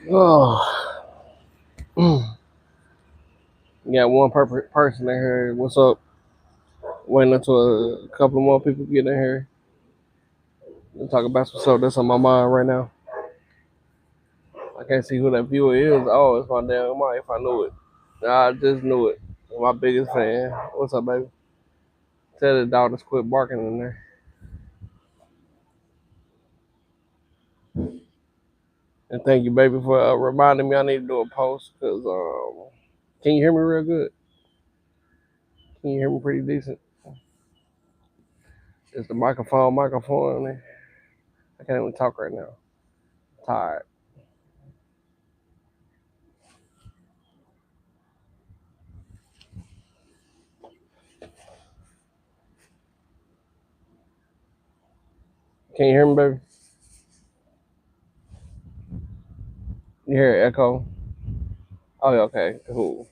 Oh, got one person in here. What's up? Waiting until a couple more people get in here and talk about some stuff that's on my mind right now. I can't see who that viewer is. Oh, it's my damn wife. I knew it. I just knew it. My biggest fan. What's up, baby? Tell the daughters quit barking in there. And thank you, baby, for reminding me I need to do a post. Cause can you hear me real good? Can you hear me pretty decent? Is the microphone? I can't even talk right now. I'm tired. Can you hear me, baby? You hear echo? Oh, yeah, okay, cool.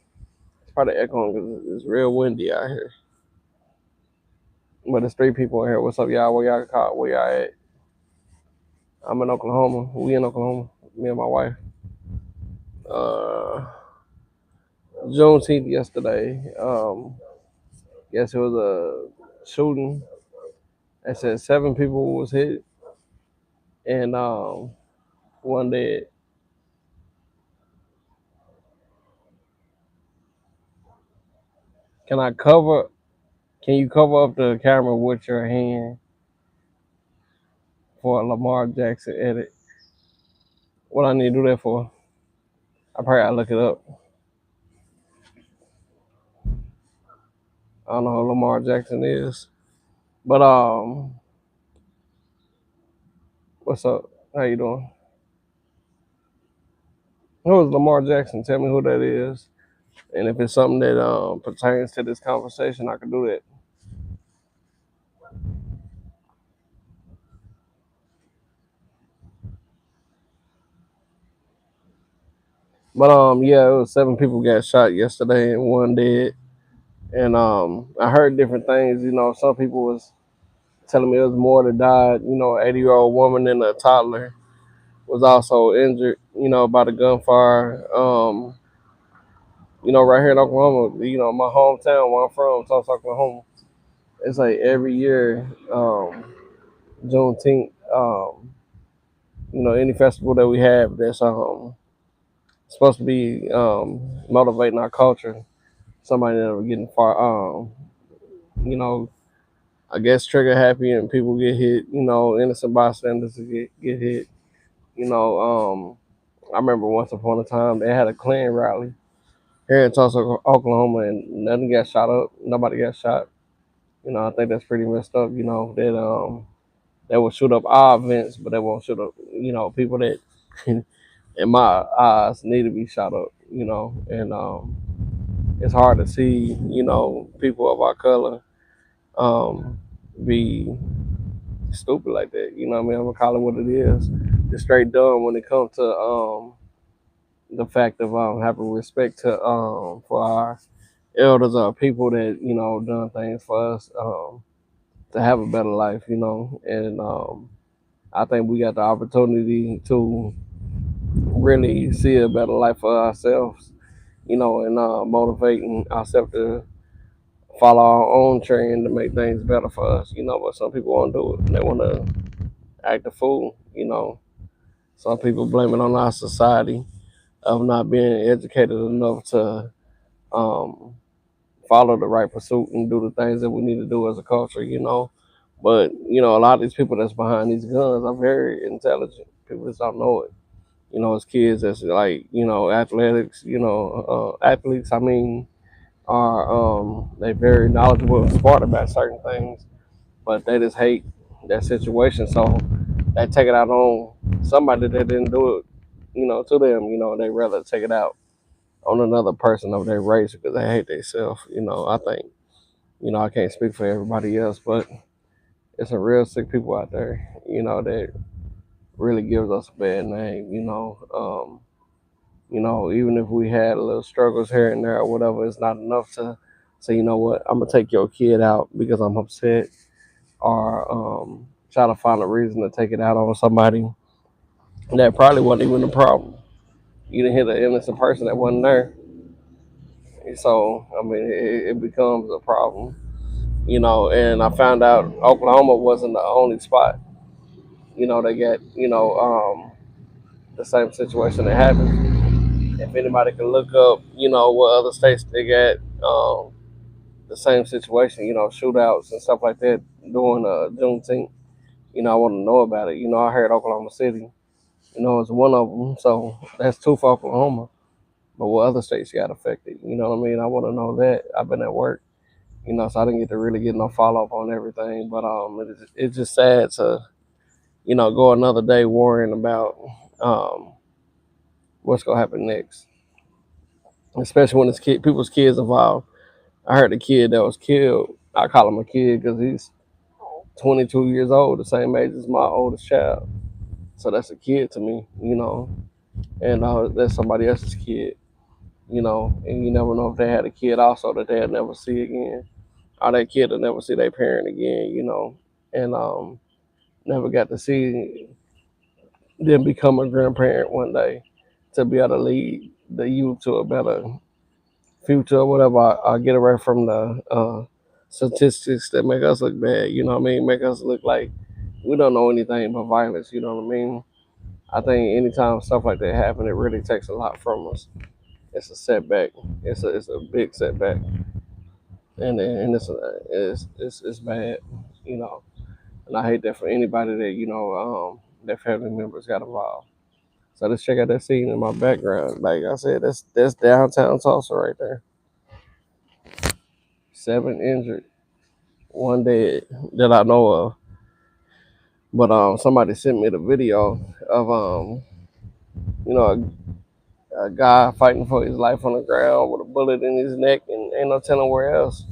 It's probably echoing because it's real windy out here. But there's three people in here. What's up, y'all? Where y'all caught? Where y'all at? I'm in Oklahoma. We in Oklahoma. Me and my wife. Uh, Juneteenth yesterday. Guess it was a shooting. They said 7 people was hit and one dead. Can I cover? Can you cover up the camera with your hand for a Lamar Jackson edit? What I need to do that for? I probably gotta look it up. I don't know who Lamar Jackson is. But what's up? How you doing? Who is Lamar Jackson? Tell me who that is. And if it's something that pertains to this conversation, I can do that. But yeah, it was 7 people got shot yesterday and one dead. And I heard different things. You know, some people was telling me it was more that died. You know, 80-year-old woman and a toddler was also injured. You know, by the gunfire. You know, right here in Oklahoma. You know, my hometown where I'm from, Tulsa, Oklahoma. It's like every year, Juneteenth. You know, any festival that we have that's supposed to be motivating our culture. Somebody that are getting far, you know, I guess trigger happy and people get hit. You know, innocent bystanders get hit. You know, I remember once upon a time they had a Klan rally here in Tulsa, Oklahoma, and nothing got shot up. Nobody got shot. You know, I think that's pretty messed up. You know that they will shoot up our events, but they won't shoot up. You know, people that, in my eyes, need to be shot up. You know, and it's hard to see. You know, people of our color be stupid like that. You know what I mean? I'm gonna call it what it is. It's straight dumb when it comes to the fact of having respect to for our elders or people that you know done things for us to have a better life. You know, and I think we got the opportunity to really see a better life for ourselves. You know, and motivating ourselves to follow our own trend to make things better for us. You know, but some people won't do it. They want to act a fool. You know, some people blame it on our society of not being educated enough to um, follow the right pursuit and do the things that we need to do as a culture, you know. But, you know, a lot of these people that's behind these guns are very intelligent. People just don't know it. You know, as kids that's like, you know, athletics, you know, athletes, I mean, are they very knowledgeable and smart about certain things, but they just hate that situation. So they take it out on somebody that didn't do it, you know, to them. You know, they rather take it out on another person of their race because they hate themselves. You know, I think, you know, I can't speak for everybody else, but it's some real sick people out there, you know, that really gives us a bad name, you know, even if we had a little struggles here and there or whatever, it's not enough to say, you know what, I'm gonna take your kid out because I'm upset or try to find a reason to take it out on somebody that probably wasn't even the problem. You didn't hit an innocent person that wasn't there. So I mean, it becomes a problem, And I found out Oklahoma wasn't the only spot. They got the same situation that happened. If anybody can look up, what other states they got the same situation, shootouts and stuff like that during Juneteenth. I want to know about it. I heard Oklahoma City, is one of them. So that's two for Oklahoma. But what other states got affected? You know what I mean? I want to know that. I've been at work, so I didn't get to really get no follow up on everything. But it's just sad to, go another day worrying about um, what's gonna happen next, especially when it's people's kids involved. I heard the kid that was killed. I call him a kid because he's 22 years old, the same age as my oldest child. So that's a kid to me, and that's somebody else's kid, and you never know if they had a kid also that they'll never see again, or that kid will never see their parent again, and never got to see them become a grandparent one day to be able to lead the youth to a better future or whatever. I get away from the statistics that make us look bad, you know what I mean? Make us look like we don't know anything but violence, you know what I mean? I think anytime stuff like that happen, it really takes a lot from us. It's a setback. It's a big setback, and it's bad, you know. And I hate that for anybody that their family members got involved. So let's check out that scene in my background. Like I said, that's downtown Tulsa right there. 7 injured, one dead that I know of. But somebody sent me the video of you know, a guy fighting for his life on the ground with a bullet in his neck and ain't no telling where else.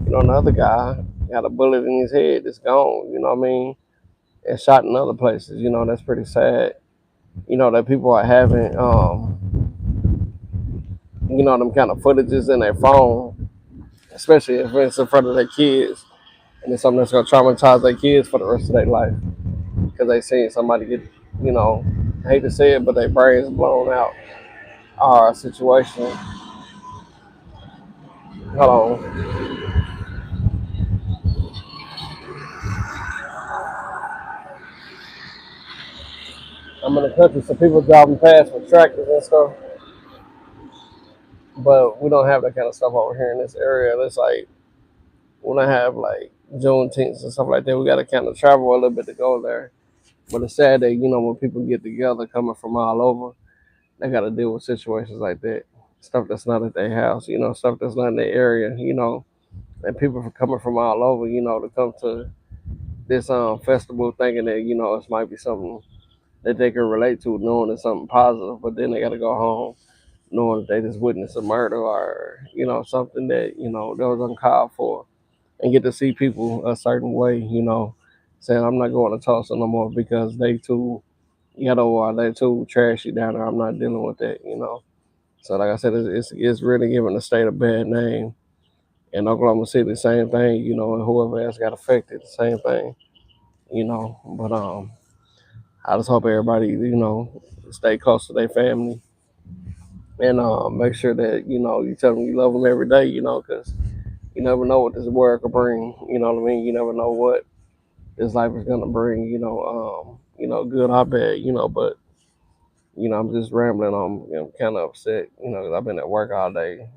Another guy got a bullet in his head that's gone, you know what I mean? And shot in other places, that's pretty sad. That people are having, them kind of footages in their phone, especially if it's in front of their kids. And it's something that's going to traumatize their kids for the rest of their life because they seen somebody get, you know, I hate to say it, but their brains blown out. Our situation. Hold on. I'm in the country, so people driving past with tractors and stuff. But we don't have that kind of stuff over here in this area. It's like when I have like Juneteenth and stuff like that, we got to kind of travel a little bit to go there. But it's sad that when people get together, coming from all over, they got to deal with situations like that. Stuff that's not at their house, stuff that's not in their area, and people from coming from all over, to come to this festival thinking that it might be something that they can relate to, knowing it's something positive, but then they got to go home knowing that they just witnessed a murder or something that that was uncalled for, and get to see people a certain way, saying I'm not going to Tulsa no more because they too ghetto or they too trashy down there. I'm not dealing with that. So like I said, it's really giving the state a bad name. And Oklahoma City, the same thing, and whoever else got affected, the same thing. But I just hope everybody, stay close to their family and make sure that, you tell them you love them every day, because you never know what this world could bring. You know what I mean? You never know what this life is gonna bring, good or bad, but I'm just rambling. I'm kind of upset, 'cause I've been at work all day,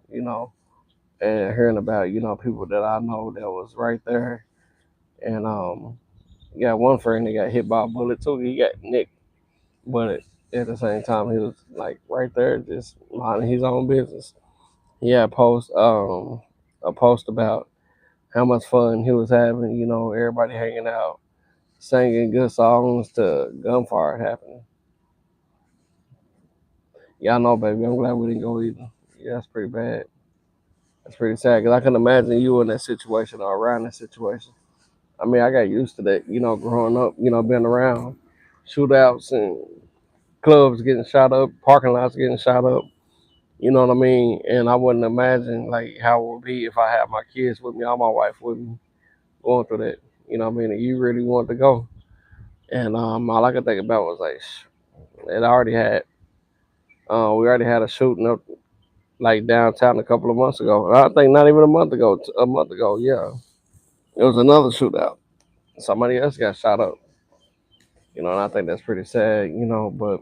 and hearing about, people that I know that was right there. And got one friend that got hit by a bullet too. He got nicked, but at the same time, he was like right there, just minding his own business. He had a post about how much fun he was having. Everybody hanging out, singing good songs to gunfire happening. Yeah, I know, baby. I'm glad we didn't go either. Yeah, that's pretty bad. That's pretty sad because I can imagine you in that situation or around that situation. I mean, I got used to that, growing up, being around shootouts and clubs getting shot up, parking lots getting shot up. You know what I mean? And I wouldn't imagine like how it would be if I had my kids with me or my wife with me going through that. You know what I mean? And you really want to go. And all I could think about was like, it already had We already had a shooting up like downtown a couple of months ago. I think not even a month ago. A month ago, yeah, it was another shootout. Somebody else got shot up. And I think that's pretty sad. But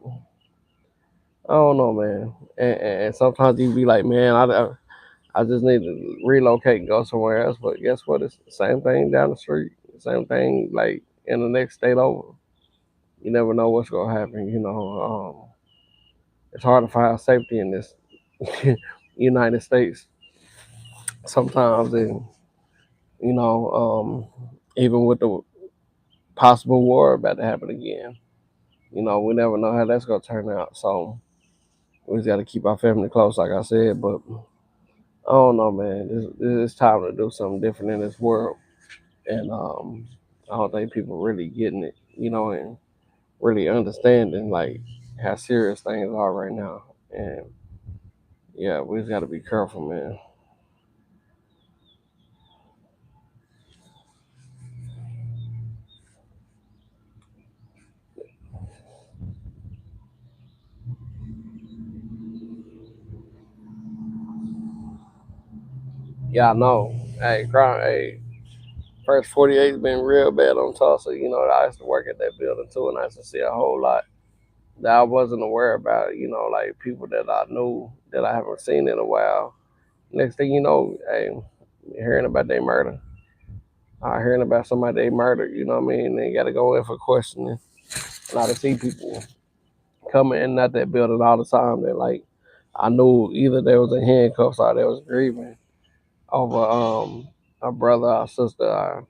I don't know, man. And sometimes you be like, man, I just need to relocate and go somewhere else. But guess what? It's the same thing down the street. Same thing like in the next state over. You never know what's gonna happen. It's hard to find safety in this United States sometimes, and you know, even with the possible war about to happen again, we never know how that's gonna turn out. So we just got to keep our family close, like I said. But I don't know, man. This is time to do something different in this world, and I don't think people really getting it, and really understanding like how serious things are right now. And yeah, we just got to be careful, man. Yeah, I know. Hey, crime. Hey, first 48's been real bad on Tulsa. I used to work at that building too, and I used to see a whole lot that I wasn't aware about. Like people that I knew that I haven't seen in a while. Next thing you know, hey, hearing about their murder. Hearing about somebody they murdered, you know what I mean? They got to go in for questioning. And I see people coming in at that building all the time that, like, I knew either they was in handcuffs or they was grieving over a brother, our sister, our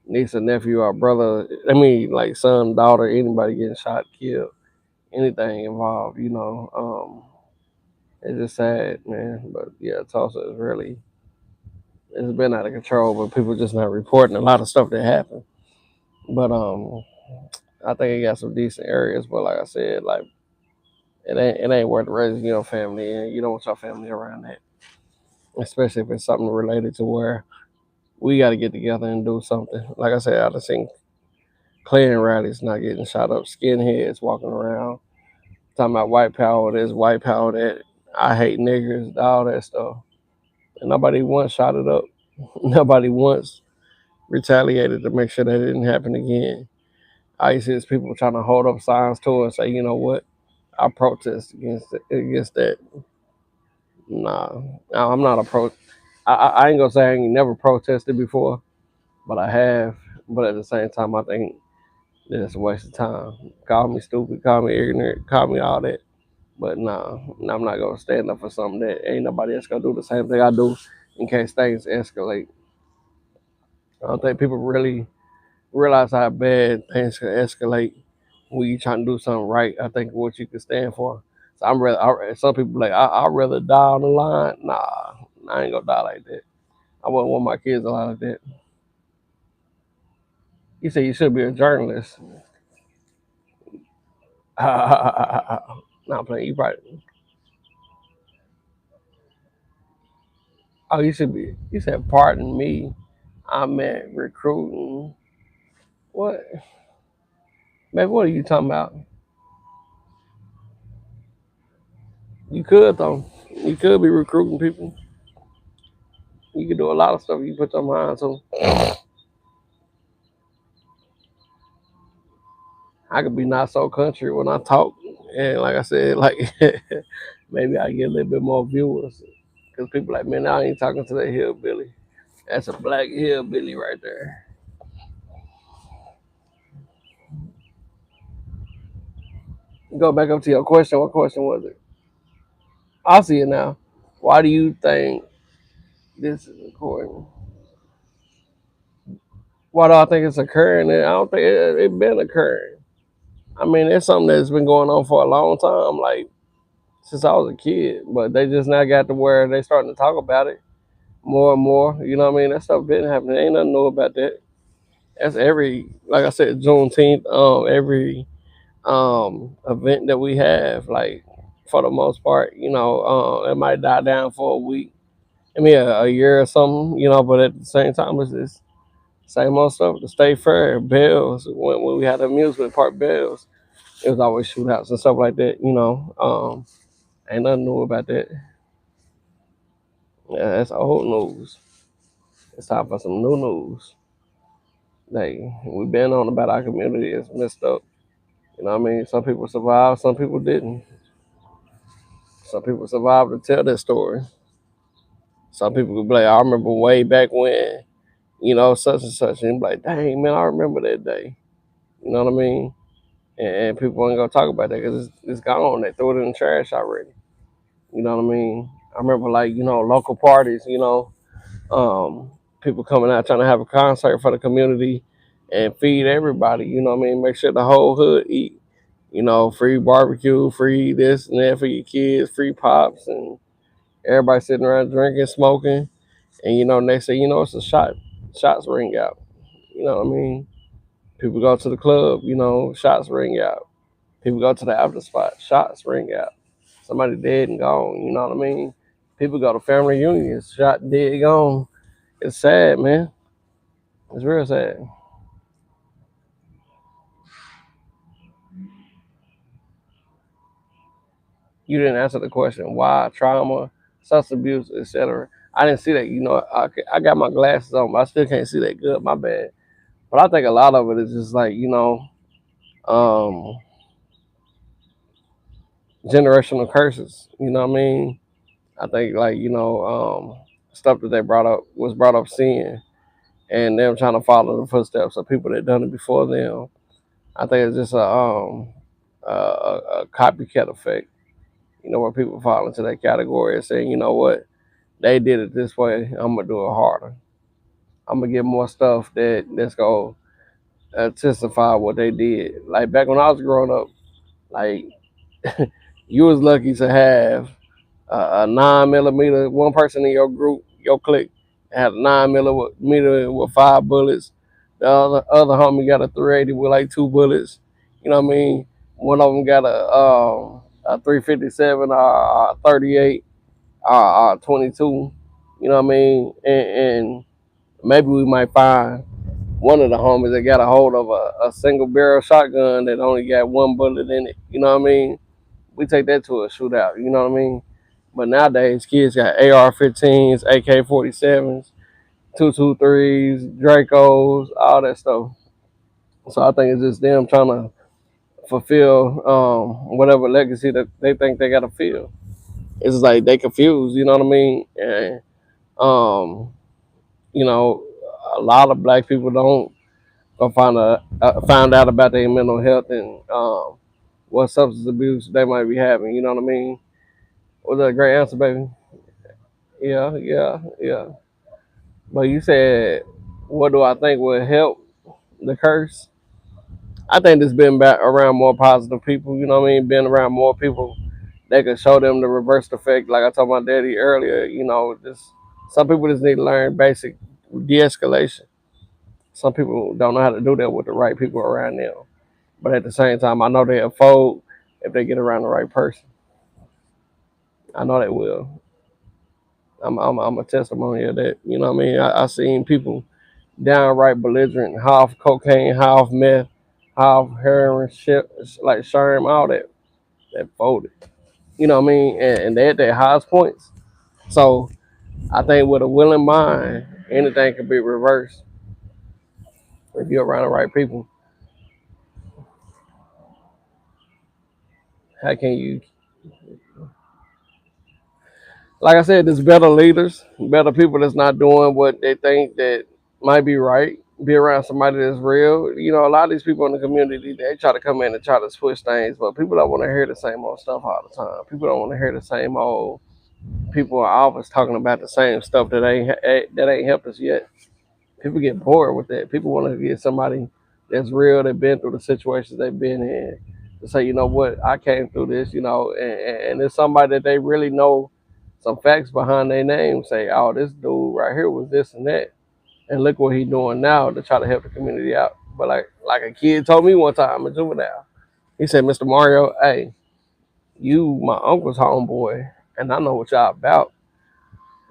niece or nephew, our brother. I mean, like son, daughter, anybody getting shot, killed, anything involved. It's just sad, man. But yeah, Tulsa is really it's been out of control, but people just not reporting a lot of stuff that happened. But I think it got some decent areas, but like I said, like it ain't worth raising your family, and you don't want your family around that, especially if it's something related to where we got to get together and do something. Like I said, I just think Klan rallies not getting shot up, skinheads walking around talking about white power, this white power that, I hate niggers, all that stuff, and nobody once shot it up. Nobody once retaliated to make sure that it didn't happen again. I used to see people trying to hold up signs to us, say, you know what, I protest against that. Nah, no, I'm not a pro. I ain't gonna say I ain't never protested before, but I have. But at the same time, I think that it's a waste of time. Call me stupid, call me ignorant, call me all that. But nah, I'm not gonna stand up for something that ain't nobody else gonna do the same thing I do in case things escalate. I don't think people really realize how bad things can escalate when you trying to do something right. I think what you can stand for. So some people like I'd rather die on the line. Nah, I ain't gonna die like that. I wouldn't want my kids to lie like that. You say you should be a journalist. Not playing. You probably. Oh, you should be. You said, pardon me. I meant recruiting. What? Man, what are you talking about? You could though. You could be recruiting people. You could do a lot of stuff you put your mind to. I could be not so country when I talk, and like I said, like maybe I get a little bit more viewers because people like, man, I ain't talking to that hillbilly. That's a black hillbilly right there. Go back up to your question. What question was it? I see it now. Why do you think this is occurring? Why do I think it's occurring? I don't think it been occurring. I mean, it's something that's been going on for a long time, like since I was a kid. But they just now got to where they starting to talk about it more and more. You know what I mean? That stuff been happening. Ain't nothing new about that. That's every, like I said, Juneteenth. Every event that we have, like for the most part, it might die down for a week. I mean, a year or something. But at the same time, it's just same old stuff. The state fair, bells. When we had the amusement park bells, it was always shootouts and stuff like that. Ain't nothing new about that. Yeah, that's old news. It's time for some new news. Like, we've been on about our community is messed up. You know what I mean? Some people survived, some people didn't. Some people survived to tell that story. Some people could be like, I remember way back when, such and such. And be like, dang, man, I remember that day. You know what I mean? And people ain't gonna talk about that because it's gone. They threw it in the trash already. You know what I mean? I remember, like, local parties, um, people coming out trying to have a concert for the community and feed everybody. You know what I mean? Make sure the whole hood eat. Free barbecue, free this and that for your kids, free pops, and everybody sitting around drinking, smoking. And next thing it's a shots ring out. You know what I mean? People go to the club, shots ring out. People go to the after spot, shots ring out. Somebody dead and gone, you know what I mean? People go to family reunions, shot dead gone. It's sad, man. It's real sad. You didn't answer the question why trauma, substance abuse, etc. I didn't see that. I got my glasses on, but I still can't see that good. My bad. But I think a lot of it is just like um, generational curses. You know what I mean? I think like stuff that they brought up seeing, and them trying to follow the footsteps of people that done it before them. I think it's just a copycat effect. Where people fall into that category and saying, you know what, they did it this way, I'm gonna do it harder. I'm gonna get more stuff that's gonna testify what they did. Like back when I was growing up, like you was lucky to have a 9 millimeter. One person in your group, your clique, had a 9 millimeter with 5 bullets. The other homie got a 380 with like 2 bullets. You know what I mean? One of them got a 357 or 38 or 22. You know what I mean? And maybe we might find one of the homies that got a hold of a single barrel shotgun that only got 1 bullet in it. You know what I mean? We take that to a shootout. You know what I mean? But nowadays, kids got AR-15s, AK-47s, 223s, Dracos, all that stuff. So I think it's just them trying to fulfill whatever legacy that they think they got to feel. It's just like they confused. You know what I mean? And um, you know, a lot of black people don't go find out about their mental health and what substance abuse they might be having. You know what I mean? Was that a great answer, baby? Yeah, yeah, yeah. But you said, what do I think would help the curse? I think it's been back around more positive people. You know what I mean? Being around more people that could show them the reverse effect. Like I told my daddy earlier, just some people just need to learn basic de-escalation. Some people don't know how to do that with the right people around them. But at the same time, I know they'll fold if they get around the right person. I know they will. I'm a testimony of that. You know what I mean? I seen people downright belligerent, half cocaine, half meth, half heroin, shit, like sherm, all that folded. You know what I mean? And they at their highest points. So I think with a willing mind, anything can be reversed if you're around the right people. How can you, like I said, there's better leaders, better people that's not doing what they think that might be right. Be around somebody that's real. A lot of these people in the community, they try to come in and try to switch things, but people don't want to hear the same old stuff all the time. People don't want to hear the same old people in office talking about the same stuff that ain't helped us yet. People get bored with that. People want to get somebody that's real, that been through the situations they've been in, to say, you know what, I came through this, and it's somebody that they really know some facts behind their name. Say, oh, this dude right here was this and that, and look what he doing now to try to help the community out. But like a kid told me one time, a juvenile, he said, Mr. Mario, hey, you my uncle's homeboy, and I know what y'all about.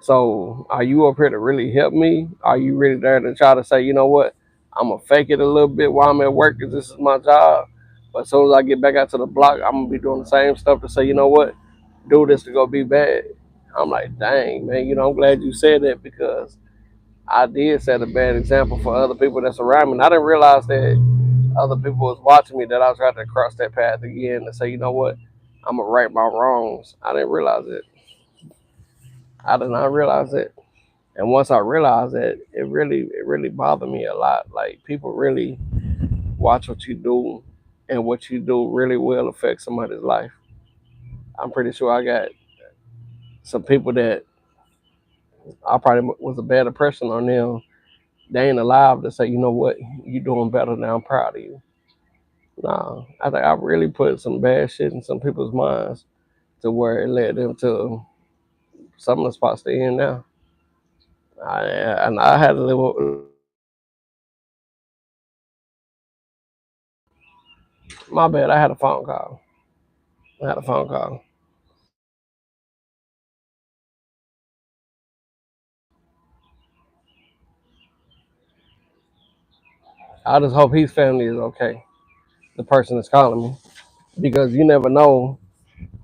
So are you up here to really help me? Are you really there to try to say, you know what, I'm gonna fake it a little bit while I'm at work because this is my job. But as soon as I get back out to the block, I'm gonna be doing the same stuff to say, you know what, do this to go be bad. I'm like, dang, man, I'm glad you said that because I did set a bad example for other people that's around me. And I didn't realize that other people was watching me, that I was trying to cross that path again and say, you know what, I'm gonna right my wrongs. I didn't realize it. I did not realize it. And once I realized that, it really bothered me a lot. Like people really watch what you do, and what you do really will affect somebody's life. I'm pretty sure I got some people that I probably was a bad impression on them. They ain't alive to say, you know what, you doing better now. I'm proud of you. Nah, I think I really put some bad shit in some people's minds to where it led them to some of the spots they're in now. And I had to live with my bad. I had a phone call. I had a phone call. I just hope his family is okay. The person that's calling me, because you never know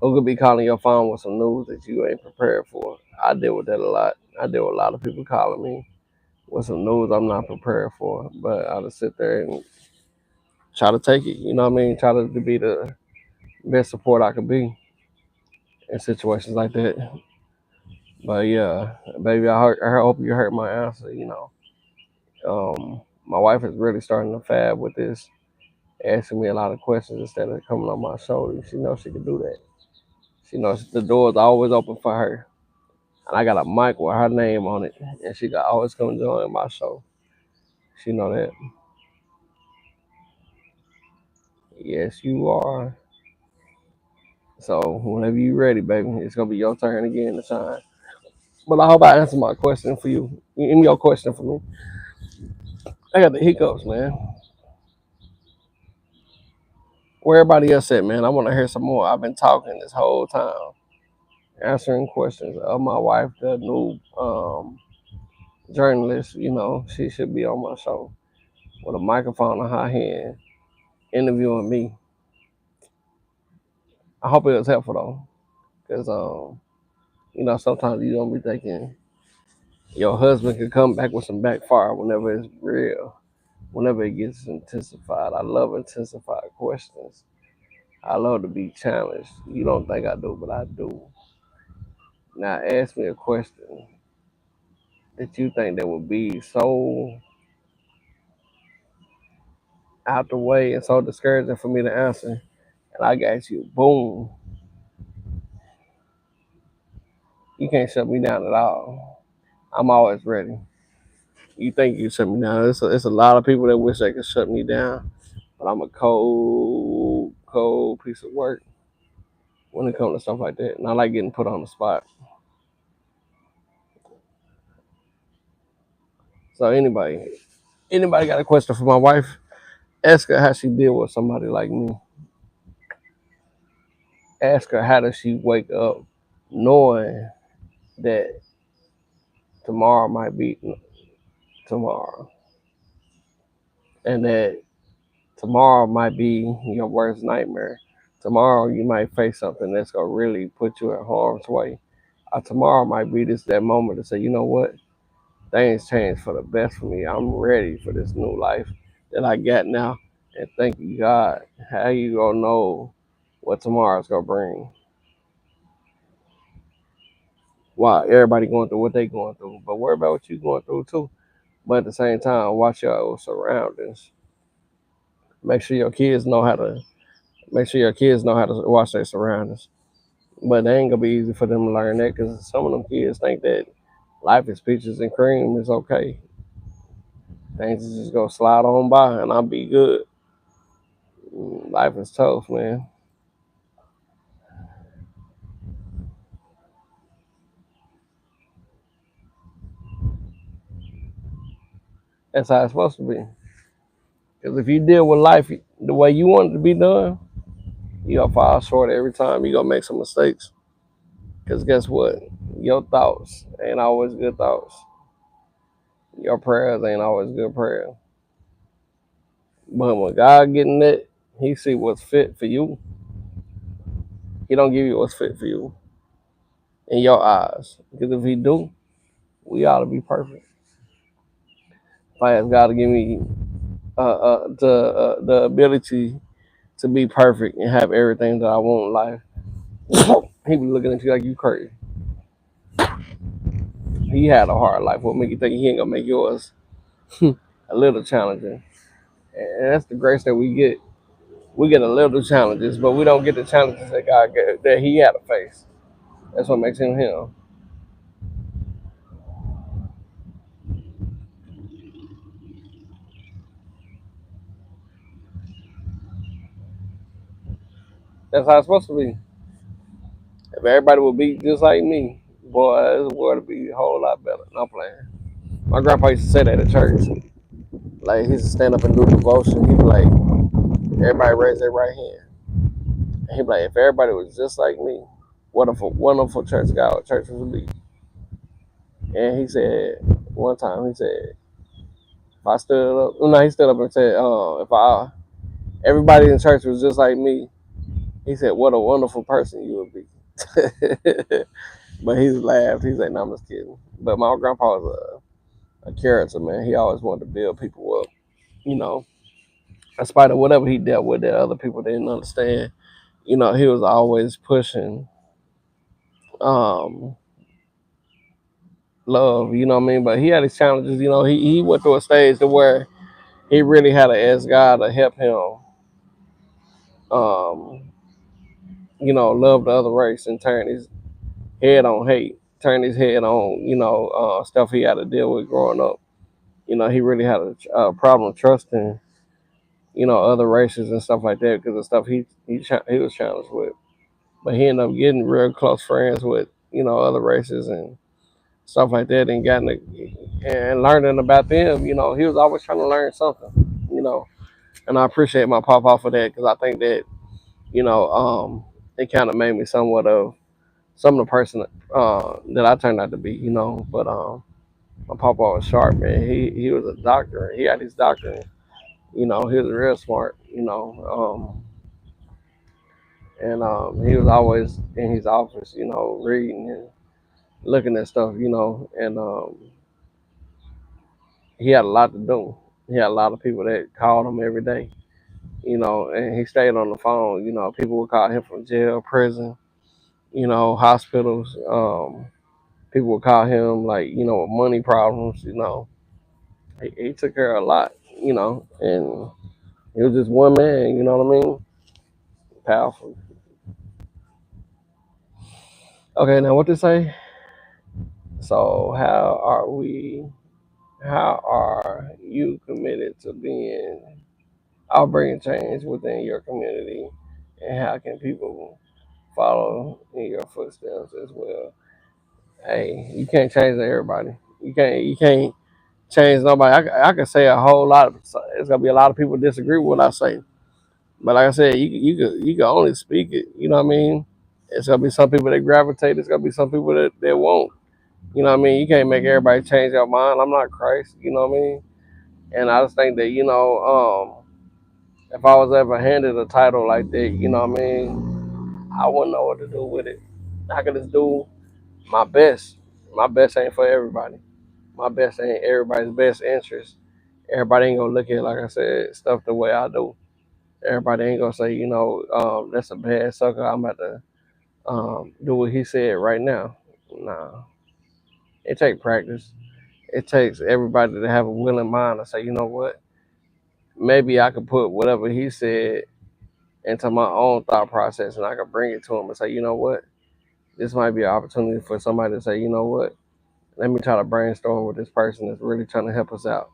who could be calling your phone with some news that you ain't prepared for. I deal with that a lot. I deal with a lot of people calling me with some news I'm not prepared for, but I just sit there and try to take it. You know what I mean? Try to be the best support I could be in situations like that. But yeah, baby, I hope you heard my answer. My wife is really starting to fab with this, asking me a lot of questions instead of coming on my shoulder. She knows she can do that. She knows the door is always open for her. And I got a mic with her name on it, and she got always come join my show. She know that. Yes, you are. So whenever you ready, baby, it's gonna be your turn again to shine. But I hope I answered my question for you. Give me your question for me. I got the hiccups, man. Where everybody else at, man? I want to hear some more. I've been talking this whole time, answering questions of my wife, the new journalist. She should be on my show with a microphone in her hand, interviewing me. I hope it was helpful though, because sometimes you don't be thinking your husband could come back with some backfire whenever it's real, whenever it gets intensified. I love intensified questions. I love to be challenged. You don't think I do, but I do. Now ask me a question that you think that would be so out the way and so discouraging for me to answer, and I got you. Boom. You can't shut me down at all. I'm always ready. You think you shut me down? It's a lot of people that wish they could shut me down, but I'm a cold, cold piece of work when it comes to stuff like that, and I like getting put on the spot. So anybody got a question for my wife? Ask her how she deal with somebody like me. Ask her how does she wake up knowing that tomorrow might be tomorrow, and that tomorrow might be your worst nightmare. Tomorrow you might face something that's gonna really put you in harm's way. Tomorrow might be that moment to say, you know what, things change for the best for me. I'm ready for this new life that I got now, and thank you God. How you gonna know what tomorrow's gonna bring? Why everybody going through what they going through, but worry about what you going through too. But at the same time, watch your surroundings. Make sure your kids know how to make sure your kids know how to watch their surroundings. But it ain't gonna be easy for them to learn that because some of them kids think that life is peaches and cream. It's okay. Things is just gonna slide on by and I'll be good. Life is tough, man. That's how it's supposed to be. Because if you deal with life the way you want it to be done, you gonna fall short every time. You gonna make some mistakes. Because guess what? Your thoughts ain't always good thoughts. Your prayers ain't always good prayers. But when God getting it, He see what's fit for you. He don't give you what's fit for you. in your eyes? Because if he do, we ought to be perfect. If I ask God to give me the ability to be perfect and have everything that I want in life, he be looking at you like you crazy. He had a hard life. What make you think he ain't gonna make yours a little challenging? And that's the grace that we get. We get a little challenges, but we don't get the challenges that God get, that He had to face. That's what makes him him. That's how it's supposed to be. If everybody would be just like me, boy, this world would be a whole lot better. No playing. My grandpa used to say that at church. Like he used to stand up and do devotion. He'd be like, everybody raise their right hand. And he'd be like, if everybody was just like me, what a wonderful church God church would be. And he said one time, he said, if I stood up, no, he stood up and said, if I everybody in church was just like me, he said, what a wonderful person you would be. But he laughed. He said, no, I'm just kidding. But my grandpa was a character, man. He always wanted to build people up, you know, in spite of whatever he dealt with that other people didn't understand. You know, he was always pushing um, love, you know what I mean? But he had his challenges, you know. He went through a stage to where he really had to ask God to help him, um, you know, love the other race and turn his head on hate, turn his head on, you know, stuff he had to deal with growing up. You know, he really had a problem trusting, you know, other races and stuff like that because of stuff he was challenged with. But he ended up getting real close friends with, you know, other races and stuff like that, and and learning about them. You know, he was always trying to learn something. You know, and I appreciate my papa for that because I think that, you know, it kind of made me somewhat of some of the person that I turned out to be. You know, but my papa was sharp, man. He was a doctor. He had his doctorate. You know, he was real smart. You know, and he was always in his office. You know, reading and looking at stuff. You know, and he had a lot to do. He had a lot of people that called him every day. You know, and he stayed on the phone. You know, people would call him from jail, prison. You know, hospitals. People would call him like, you know, with money problems. You know, he took care of a lot. You know, and he was just one man. You know what I mean? Powerful. Okay, now what to say? So how are you committed to being bringing change within your community, and how can people follow in your footsteps as well? Hey, you can't change everybody. You can't change nobody. I can say a whole lot. It's gonna be a lot of people disagree with what I say, but like I said, you can only speak it. You know what I mean? It's gonna be some people that gravitate. It's gonna be some people that won't. You know what I mean? You can't make everybody change their mind. I'm not Christ. You know what I mean? And I just think that, you know, if I was ever handed a title like that, you know what I mean, I wouldn't know what to do with it. I could just do my best. My best ain't for everybody. My best ain't everybody's best interest. Everybody ain't gonna look at, like I said, stuff the way I do. Everybody ain't gonna say, you know, that's a bad sucker. I'm about to do what he said right now. Nah, it takes practice. It takes everybody to have a willing mind to say, you know what, maybe I could put whatever he said into my own thought process and I could bring it to him and say, you know what, this might be an opportunity for somebody to say, you know what, let me try to brainstorm with this person that's really trying to help us out.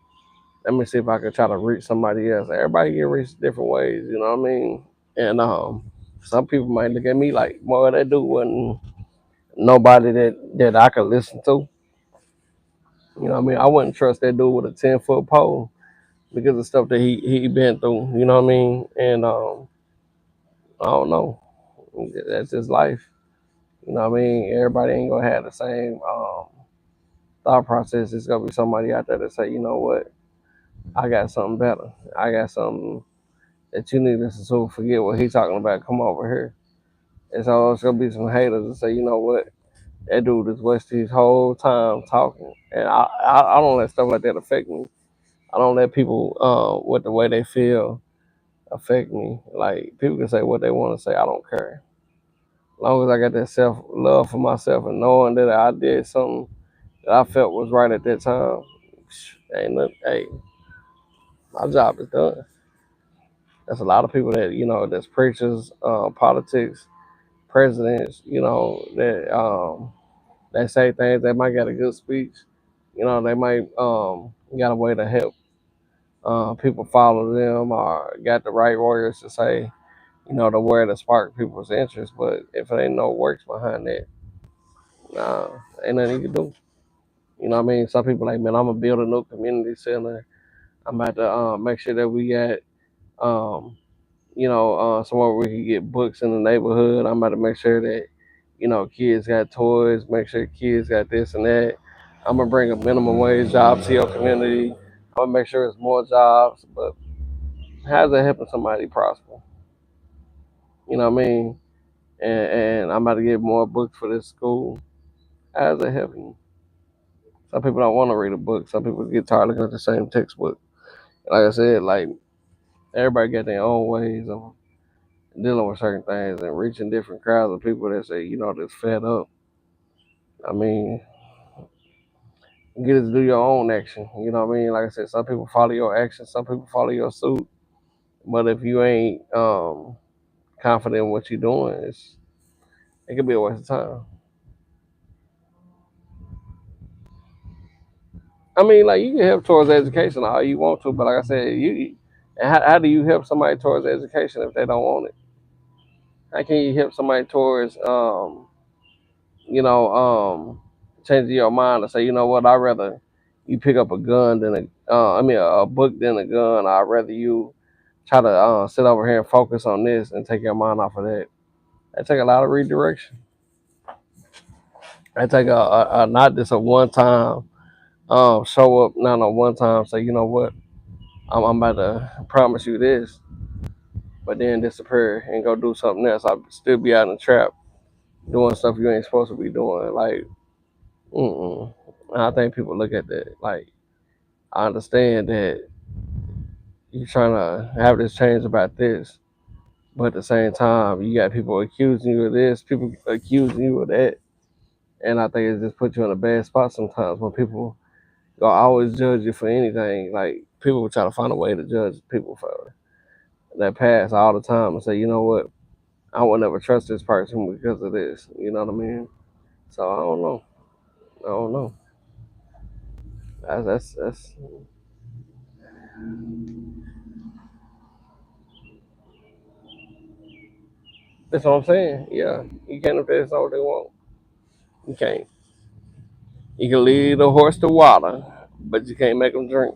Let me see if I could try to reach somebody else. Everybody get reached different ways, you know what I mean? And some people might look at me like, boy, that dude wasn't nobody that I could listen to. You know what I mean? I wouldn't trust that dude with a 10-foot pole because of stuff that he been through. You know what I mean? And I don't know. That's just life. You know what I mean? Everybody ain't gonna have the same thought process. It's gonna be somebody out there that say, you know what, I got something better. I got something that you need to listen to. Forget what he talking about. Come over here. And so it's gonna be some haters that say, you know what, That dude is wasted his whole time talking, and I don't let stuff like that affect me. I don't let people with the way they feel affect me. Like people can say what they want to say. I don't care. As long as I got that self love for myself and knowing that I did something that I felt was right at that time, ain't nothing. Hey, my job is done. There's a lot of people that that's preachers, politics, presidents, that say things. They might get a good speech. They might got a way to help people follow them or got the right words to say, the word to spark people's interest. But if there ain't no works behind that, nah, ain't nothing you can do. You know what I mean? Some people like, man, I'm gonna build a new community center. I'm about to make sure that we got um, somewhere we can get books in the neighborhood. I'm about to make sure that, kids got toys, make sure kids got this and that. I'm gonna bring a minimum wage job to your community. I'm gonna make sure it's more jobs, but how's that helping somebody prosper? You know what I mean? And I'm about to get more books for this school. How's that helping? Some people don't want to read a book. Some people get tired of looking at the same textbook. Like I said, like everybody got their own ways of dealing with certain things and reaching different crowds of people that say, that's fed up. I mean, you get to do your own action. You know what I mean? Like I said, some people follow your action, some people follow your suit. But if you ain't confident in what you're doing, it could be a waste of time. I mean, like you can help towards education all you want to, but like I said, how do you help somebody towards education if they don't want it? How can you help somebody towards you know, changing your mind to say, you know what, I'd rather you pick up a gun than a book than a gun. I'd rather you try to sit over here and focus on this and take your mind off of that. That take a lot of redirection. That take a not just a one time show up, not a one time say, you know what, I'm about to promise you this, but then disappear and go do something else. I'll still be out in the trap doing stuff you ain't supposed to be doing. Like, mm-mm. And I think people look at that like, I understand that you're trying to have this change about this, but at the same time, you got people accusing you of this, people accusing you of that, and I think it just puts you in a bad spot sometimes when people gonna always judge you for anything. Like people will try to find a way to judge people for that past all the time and say, you know what, I would never trust this person because of this. You know what I mean? So I don't know. I don't know. That's what I'm saying. Yeah, you can't invest all they want. You can't. You can lead the horse to water, but you can't make them drink.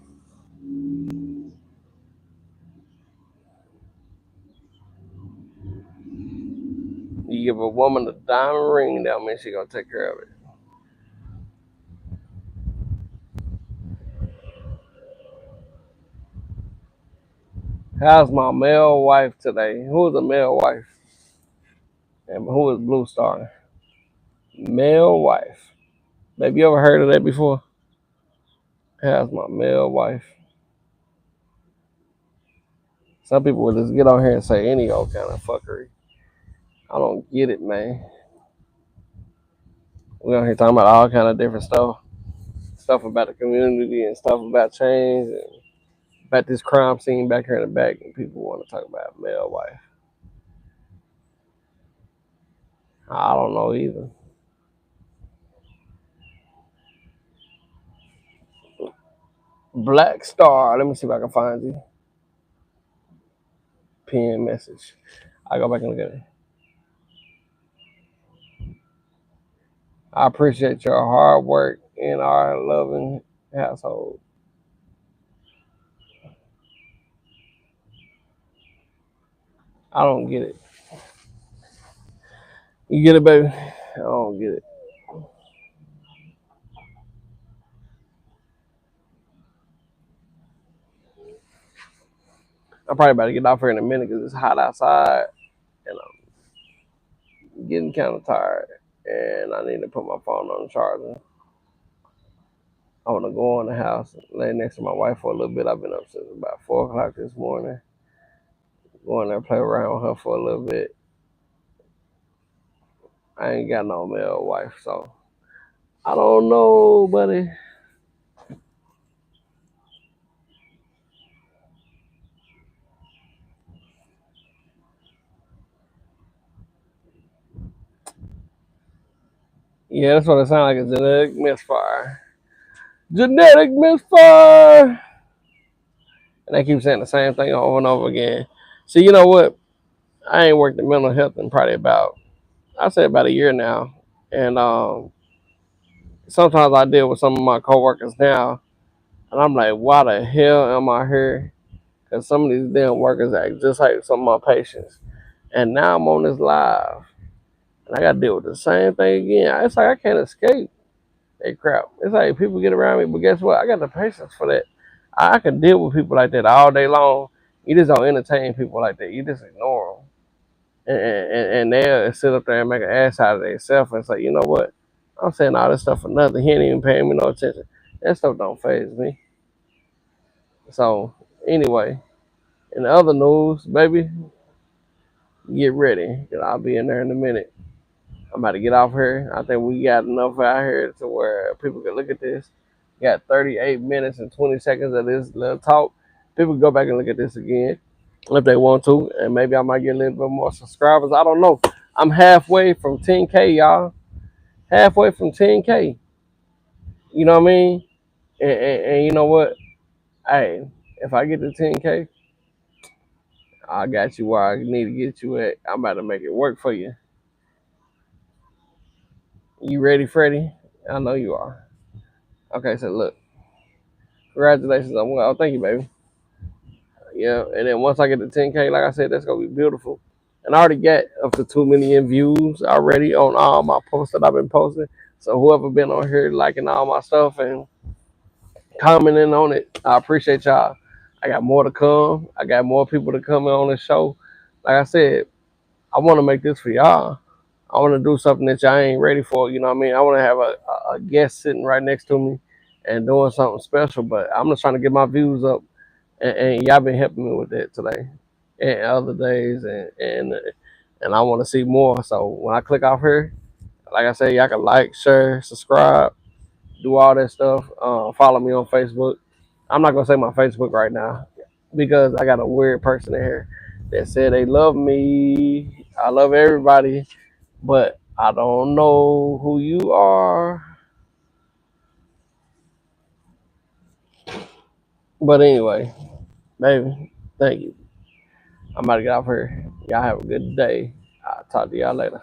You give a woman a diamond ring, that means she gonna take care of it. How's my male wife today? Who is a male wife? And who is Blue Star? Male wife. Have you ever heard of that before? How's my male wife? Some people will just get on here and say any old kind of fuckery. I don't get it, man. We on here talking about all kind of different stuff about the community and stuff about change and about this crime scene back here in the back, and people want to talk about male wife. I don't know either. Black Star. Let me see if I can find you. Pin message. I go back and look at it. I appreciate your hard work in our loving household. I don't get it. You get it, baby? I don't get it. I'm probably about to get off here in a minute because it's hot outside and I'm getting kind of tired. and I need to put my phone on the charger. I want to go in the house, lay next to my wife for a little bit. I've been up since about 4 o'clock this morning. Go in there, play around with her for a little bit. I ain't got no male wife, so I don't know, buddy. Yeah, that's what it sounds like, a genetic misfire. Genetic misfire! And they keep saying the same thing over and over again. See, you know what? I ain't worked in mental health in probably about, I say about a year now. And sometimes I deal with some of my coworkers now, and I'm like, why the hell am I here? Because some of these damn workers act just like some of my patients. And now I'm on this live, and I got to deal with the same thing again. It's like I can't escape that crap. It's like people get around me, but guess what? I got the patience for that. I can deal with people like that all day long. You just don't entertain people like that. You just ignore them. And they'll sit up there and make an ass out of themselves and say, you know what? I'm saying all this stuff for nothing. He ain't even paying me no attention. That stuff don't faze me. So, anyway, in the other news, baby, get ready. Cause I'll be in there in a minute. I'm about to get off here. I think we got enough out here to where people can look at this. Got 38 minutes and 20 seconds of this little talk. People can go back and look at this again if they want to. And maybe I might get a little bit more subscribers. I don't know. I'm halfway from 10K, y'all. Halfway from 10K. You know what I mean? And you know what? Hey, if I get to 10K, I got you where I need to get you at. I'm about to make it work for you. You ready, Freddie? I know you are. Okay, so look. Congratulations on well. Thank you, baby. Yeah, and then once I get to 10K, like I said, that's gonna be beautiful. And I already got up to 2 million views already on all my posts that I've been posting. So whoever been on here liking all my stuff and commenting on it, I appreciate y'all. I got more to come. I got more people to come on the show. Like I said, I want to make this for y'all. I want to do something that y'all ain't ready for. You know what I mean? I want to have a guest sitting right next to me and doing something special. But I'm just trying to get my views up, and y'all been helping me with that today and other days, and I want to see more. So when I click off here, like I said, y'all can like, share, subscribe, do all that stuff. Follow me on Facebook. I'm not gonna say my Facebook right now because I got a weird person in here that said they love me. I love everybody, but I don't know who you are. But anyway, baby, thank you. I'm about to get off here. Y'all have a good day. I'll talk to y'all later.